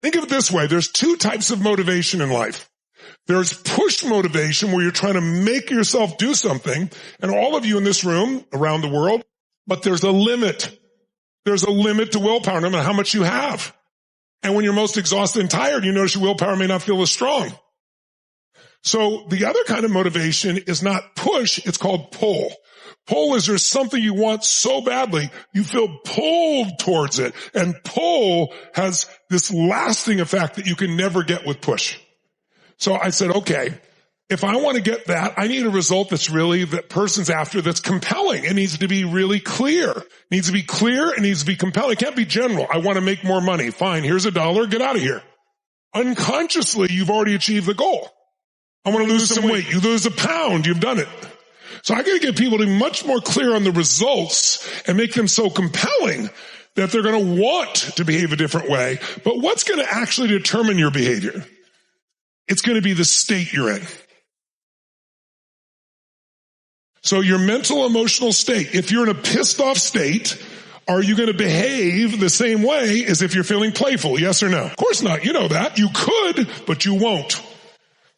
Think of it this way. There's two types of motivation in life. There's push motivation where you're trying to make yourself do something, and all of you in this room, around the world, but there's a limit. There's a limit to willpower, no matter how much you have. And when you're most exhausted and tired, you notice your willpower may not feel as strong. So the other kind of motivation is not push, it's called pull. Pull is there's something you want so badly, you feel pulled towards it. And pull has this lasting effect that you can never get with push. So I said, okay, if I want to get that, I need a result that's really that person's after that's compelling. It needs to be really clear. It needs to be clear. It needs to be compelling. It can't be general. I want to make more money. Fine. Here's $1. Get out of here. Unconsciously, you've already achieved the goal. I want to lose some weight. You lose a pound. You've done it. So I got to get people to be much more clear on the results and make them so compelling that they're going to want to behave a different way. But what's going to actually determine your behavior? It's going to be the state you're in. So your mental, emotional state, if you're in a pissed off state, are you going to behave the same way as if you're feeling playful? Yes or no? Of course not. You know that. You could, but you won't.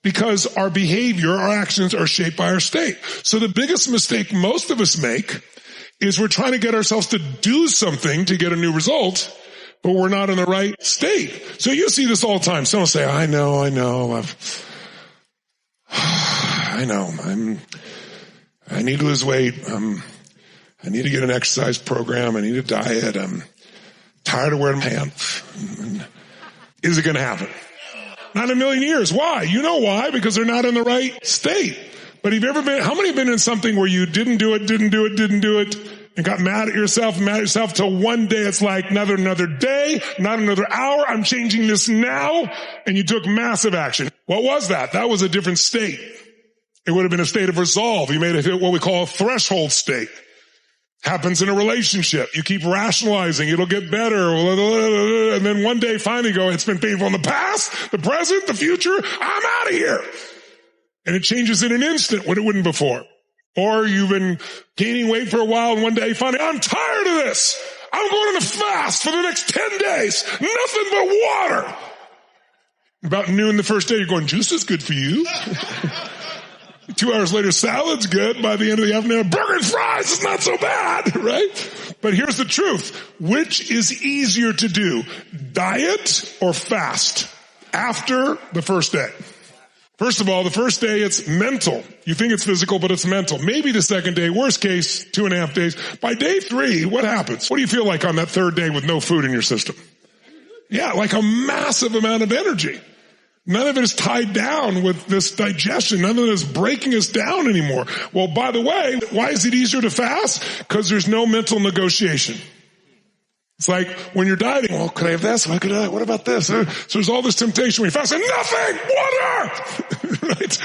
Because our behavior, our actions are shaped by our state. So the biggest mistake most of us make is we're trying to get ourselves to do something to get a new result, but we're not in the right state. So you see this all the time. Someone say, I know, I need to lose weight. I need to get an exercise program. I need a diet. I'm tired of wearing pants. Is it going to happen? Not in a million years. Why? You know why? Because they're not in the right state. But have you ever been, how many have been in something where you didn't do it, and got mad at yourself till one day it's like another day, not another hour. I'm changing this now. And you took massive action. What was that? That was a different state. It would have been a state of resolve. You made it what we call a threshold state. Happens in a relationship. You keep rationalizing. It'll get better. And then one day finally go, it's been painful in the past, the present, the future. I'm out of here. And it changes in an instant when it wouldn't before. Or you've been gaining weight for a while and one day finally, I'm tired of this. I'm going on a fast for the next 10 days. Nothing but water. About noon the first day, you're going, juice is good for you. 2 hours later, salad's good. By the end of the afternoon, burger and fries is not so bad, right? But here's the truth. Which is easier to do? Diet or fast? After the first day. First of all, the first day, it's mental. You think it's physical, but it's mental. Maybe the second day, worst case, 2.5 days. By day 3, what happens? What do you feel like on that third day with no food in your system? Yeah, like a massive amount of energy. None of it is tied down with this digestion. None of it is breaking us down anymore. Well, by the way, why is it easier to fast? Because there's no mental negotiation. It's like when you're dieting, well, could I have this? What about this? So there's all this temptation when you fast and nothing! Water! Right?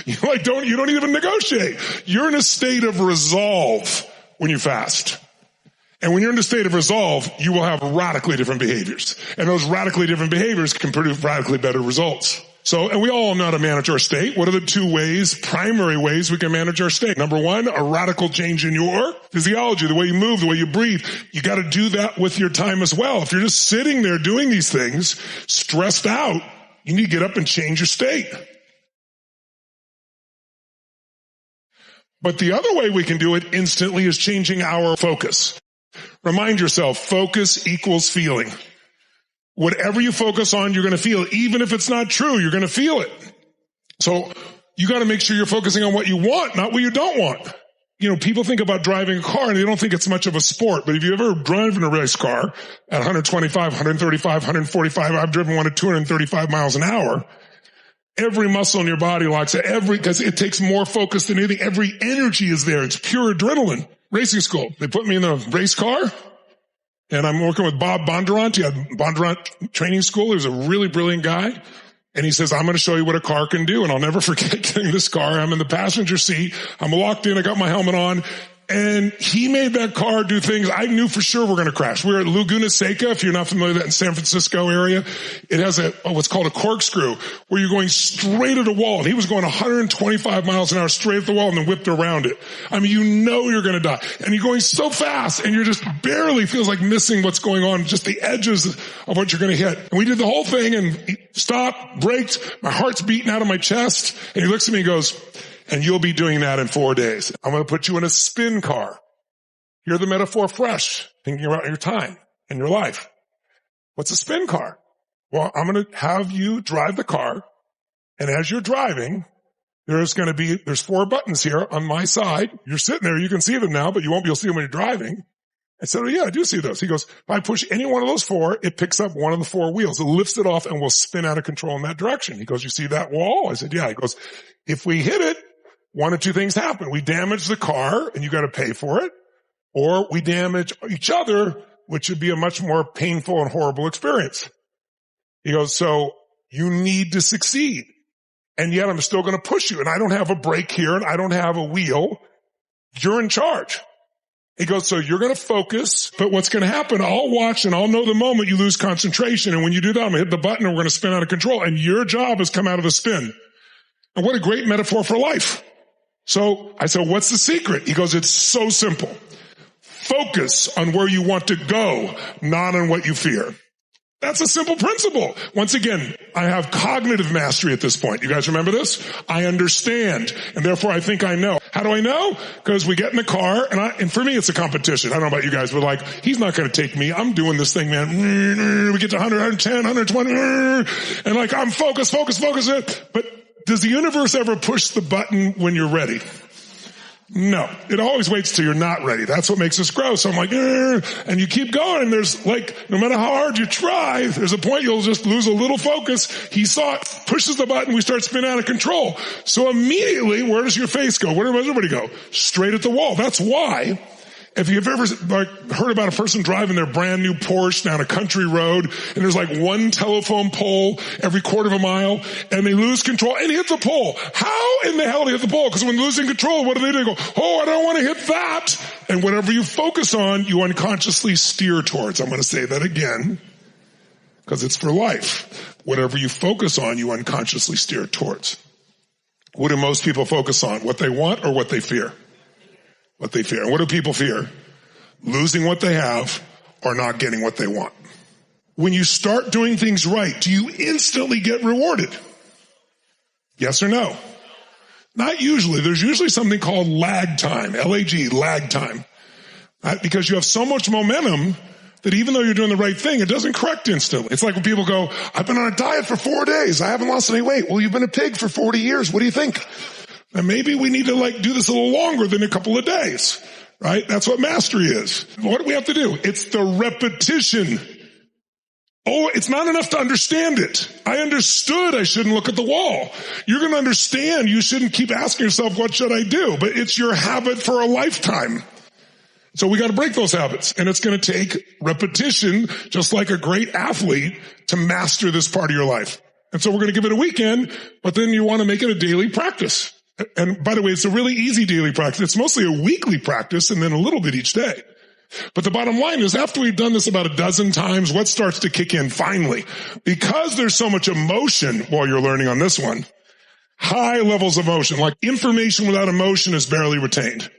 You don't even negotiate. You're in a state of resolve when you fast. And when you're in a state of resolve, you will have radically different behaviors. And those radically different behaviors can produce radically better results. So, and we all know how to manage our state. What are the two primary ways we can manage our state? Number one, a radical change in your physiology, the way you move, the way you breathe. You got to do that with your time as well. If you're just sitting there doing these things, stressed out, you need to get up and change your state. But the other way we can do it instantly is changing our focus. Remind yourself, focus equals feeling. Whatever you focus on, you're going to feel it. Even if it's not true, you're going to feel it. So you got to make sure you're focusing on what you want, not what you don't want. You know, people think about driving a car and they don't think it's much of a sport. But if you ever driven a race car at 125, 135, 145, I've driven one at 235 miles an hour. Every muscle in your body locks it. Because it takes more focus than anything. Every energy is there. It's pure adrenaline. Racing school. They put me in a race car. And I'm working with Bob Bondurant. He had Bondurant Training School. He was a really brilliant guy. And he says, I'm going to show you what a car can do. And I'll never forget getting this car. I'm in the passenger seat. I'm locked in. I got my helmet on. And he made that car do things I knew for sure were going to crash. We were at Laguna Seca, if you're not familiar with that, in San Francisco area. It has what's called a corkscrew, where you're going straight at a wall. And he was going 125 miles an hour straight at the wall and then whipped around it. I mean, you know you're going to die. And you're going so fast and you're just barely feels like missing what's going on, just the edges of what you're going to hit. And we did the whole thing and he stopped, braked, my heart's beating out of my chest. And he looks at me and goes, and you'll be doing that in 4 days. I'm going to put you in a spin car. Hear the metaphor fresh, thinking about your time and your life. What's a spin car? Well, I'm going to have you drive the car. And as you're driving, there's 4 buttons here on my side. You're sitting there. You can see them now, but you won't be able to see them when you're driving. I said, oh yeah, I do see those. He goes, if I push any one of those 4, it picks up one of the 4 wheels. It lifts it off and will spin out of control in that direction. He goes, you see that wall? I said, yeah. He goes, if we hit it, one of 2 things happen. We damage the car and you got to pay for it, or we damage each other, which would be a much more painful and horrible experience. He goes, so you need to succeed. And yet I'm still going to push you. And I don't have a brake here and I don't have a wheel. You're in charge. He goes, so you're going to focus, but what's going to happen, I'll watch and I'll know the moment you lose concentration. And when you do that, I'm going to hit the button and we're going to spin out of control. And your job is come out of the spin. And what a great metaphor for life. So I said, what's the secret? He goes, it's so simple. Focus on where you want to go, not on what you fear. That's a simple principle. Once again, I have cognitive mastery at this point. You guys remember this? I understand, and therefore I think I know. How do I know? Because we get in the car, and for me it's a competition. I don't know about you guys, but like, he's not going to take me. I'm doing this thing, man. We get to 100, 110, 120, and like I'm focused. But does the universe ever push the button when you're ready? No. It always waits till you're not ready. That's what makes us grow. So I'm like, and you keep going, and there's like, no matter how hard you try, there's a point you'll just lose a little focus. He saw it, pushes the button, we start spinning out of control. So immediately, where does your face go? Where does everybody go? Straight at the wall. That's why, if you've ever heard about a person driving their brand new Porsche down a country road and there's like one telephone pole every quarter of a mile and they lose control and hit the pole. How in the hell do they hit the pole? Because when losing control, what do? They go, oh, I don't want to hit that. And whatever you focus on, you unconsciously steer towards. I'm going to say that again because it's for life. Whatever you focus on, you unconsciously steer towards. What do most people focus on? What they want or what they fear? What they fear. And what do people fear? Losing what they have or not getting what they want. When you start doing things right, do you instantly get rewarded? Yes or no? Not usually. There's usually something called lag time, LAG, lag time. Because you have so much momentum that even though you're doing the right thing, it doesn't correct instantly. It's like when people go, I've been on a diet for 4 days. I haven't lost any weight. Well, you've been a pig for 40 years. What do you think? And maybe we need to do this a little longer than a couple of days, right? That's what mastery is. What do we have to do? It's the repetition. Oh, it's not enough to understand it. I understood I shouldn't look at the wall. You're going to understand you shouldn't keep asking yourself, what should I do? But it's your habit for a lifetime. So we got to break those habits. And it's going to take repetition, just like a great athlete, to master this part of your life. And so we're going to give it a weekend, but then you want to make it a daily practice. And by the way, it's a really easy daily practice. It's mostly a weekly practice and then a little bit each day. But the bottom line is after we've done this about a dozen times, what starts to kick in finally? Because there's so much emotion while you're learning on this one, high levels of emotion, like information without emotion is barely retained.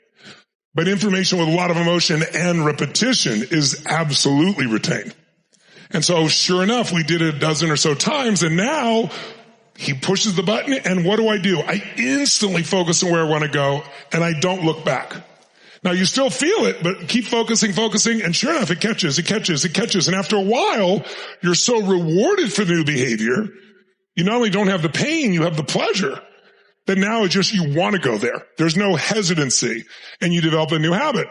But information with a lot of emotion and repetition is absolutely retained. And so sure enough, we did it a dozen or so times, and now he pushes the button, and what do? I instantly focus on where I want to go, and I don't look back. Now, you still feel it, but keep focusing, and sure enough, it catches. And after a while, you're so rewarded for the new behavior, you not only don't have the pain, you have the pleasure. That now it's just you want to go there. There's no hesitancy, and you develop a new habit.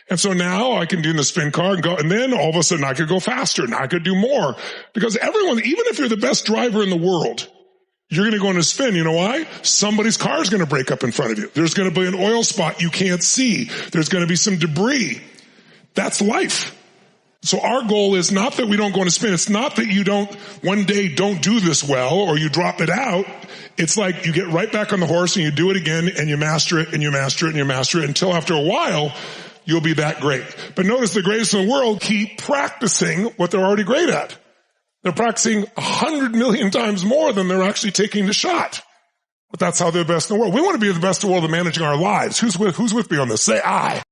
And so now I can do the spin car and go, and then all of a sudden I could go faster, and I could do more. Because everyone, even if you're the best driver in the world, you're going to go in a spin. You know why? Somebody's car is going to break up in front of you. There's going to be an oil spot you can't see. There's going to be some debris. That's life. So our goal is not that we don't go into spin. It's not that you one day don't do this well or you drop it out. It's like you get right back on the horse and you do it again and you master it and you master it and you master it until after a while you'll be that great. But notice the greatest in the world keep practicing what they're already great at. They're practicing 100 million times more than they're actually taking the shot. But that's how they're the best in the world. We want to be the best in the world at managing our lives. Who's with me on this? Say I.